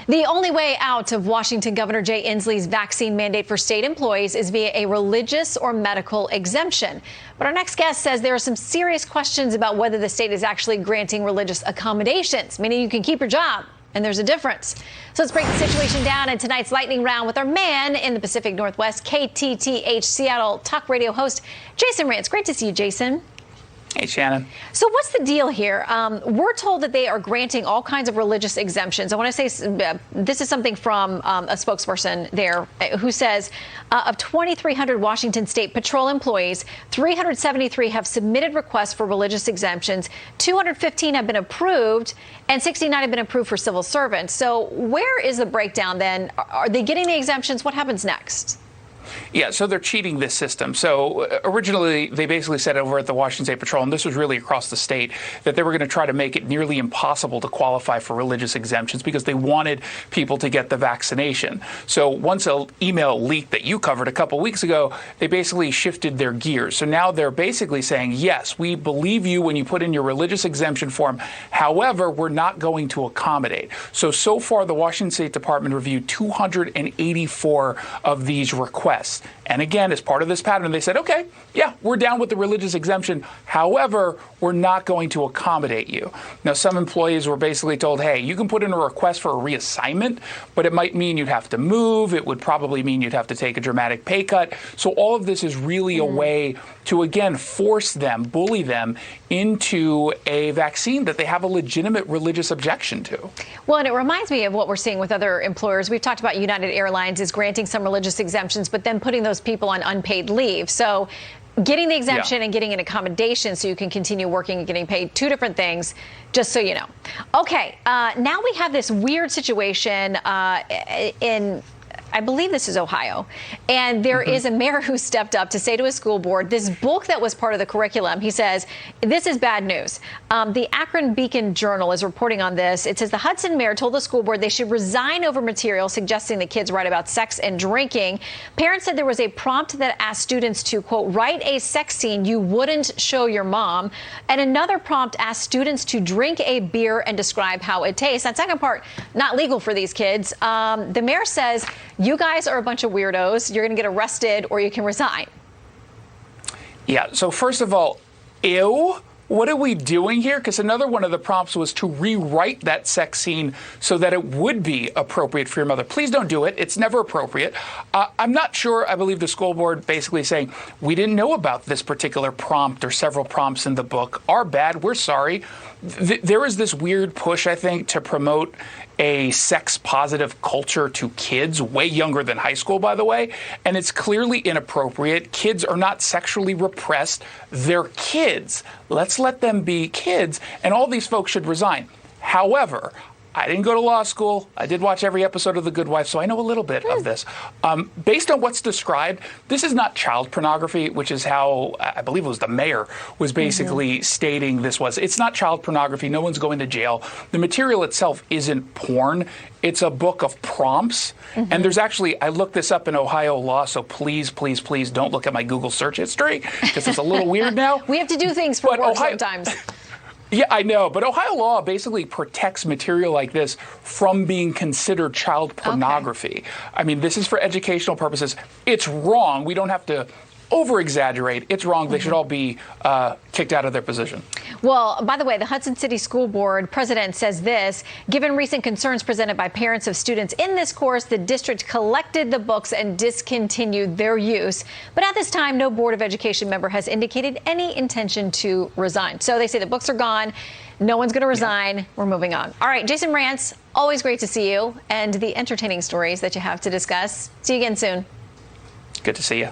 The only way out of Washington Governor Jay Inslee's vaccine mandate for state employees is via a religious or medical exemption. But our next guest says there are some serious questions about whether the state is actually granting religious accommodations, meaning you can keep your job. And there's a difference. So let's break the situation down in tonight's lightning round with our man in the Pacific Northwest, KTTH Seattle talk radio host, Jason Rantz. Great to see you, Jason. Hey, Shannon. So what's the deal here? We're told that they are granting all kinds of religious exemptions. I want to say this is something from a spokesperson there who says of 2,300 Washington State Patrol employees, 373 have submitted requests for religious exemptions, 215 have been approved, and 69 have been approved for civil servants. So where is the breakdown then? Are they getting the exemptions? What happens next? Yeah, so they're cheating this system. So originally, they basically said over at the Washington State Patrol, and this was really across the state, that they were going to try to make it nearly impossible to qualify for religious exemptions because they wanted people to get the vaccination. So once an email leaked that you covered a couple weeks ago, they basically shifted their gears. So now they're basically saying, yes, we believe you when you put in your religious exemption form. However, we're not going to accommodate. So far, the Washington State Department reviewed 284 of these requests. And again, as part of this pattern, they said, OK, yeah, we're down with the religious exemption. However, we're not going to accommodate you. Now, some employees were basically told, hey, you can put in a request for a reassignment, but it might mean you'd have to move. It would probably mean you'd have to take a dramatic pay cut. So all of this is really a way to, again, force them, bully them into a vaccine that they have a legitimate religious objection to. Well, and it reminds me of what we're seeing with other employers. We've talked about United Airlines is granting some religious exemptions, but then putting those people on unpaid leave. So getting the exemption and getting an accommodation so you can continue working and getting paid, two different things, just so you know. OK, now we have this weird situation in I believe this is Ohio. And there is a mayor who stepped up to say to his school board, this book that was part of the curriculum, he says, this is bad news. The Akron Beacon Journal is reporting on this. It says the Hudson mayor told the school board they should resign over material suggesting the kids write about sex and drinking. Parents said there was a prompt that asked students to, quote, write a sex scene you wouldn't show your mom. And another prompt asked students to drink a beer and describe how it tastes. That second part, not legal for these kids. The mayor says, you guys are a bunch of weirdos. You're going to get arrested or you can resign. Yeah. So first of all, ew. What are we doing here? Because another one of the prompts was to rewrite that sex scene so that it would be appropriate for your mother. Please don't do it. It's never appropriate. I'm not sure. I believe the school board basically saying, we didn't know about this particular prompt or several prompts in the book. Our bad. We're sorry. There is this weird push, I think, to promote a sex-positive culture to kids, way younger than high school, by the way, and it's clearly inappropriate. Kids are not sexually repressed. They're kids. Let's let them be kids, and all these folks should resign. However, I didn't go to law school. I did watch every episode of The Good Wife, so I know a little bit of this. Based on what's described, this is not child pornography, which is how I believe it was the mayor was basically stating this was. It's not child pornography. No one's going to jail. The material itself isn't porn. It's a book of prompts. And there's actually, I looked this up in Ohio law, so please, please, please don't look at my Google search history because it's a little weird now. We have to do things for work sometimes. Yeah, I know. But Ohio law basically protects material like this from being considered child pornography. Okay. I mean, this is for educational purposes. It's wrong. We don't have to over-exaggerate. It's wrong. They should all be kicked out of their position. Well, by the way, the Hudson City School Board president says this, given recent concerns presented by parents of students in this course, the district collected the books and discontinued their use. But at this time, no Board of Education member has indicated any intention to resign. So they say the books are gone. No one's going to resign. Yeah. We're moving on. All right, Jason Rantz, always great to see you and the entertaining stories that you have to discuss. See you again soon. Good to see you.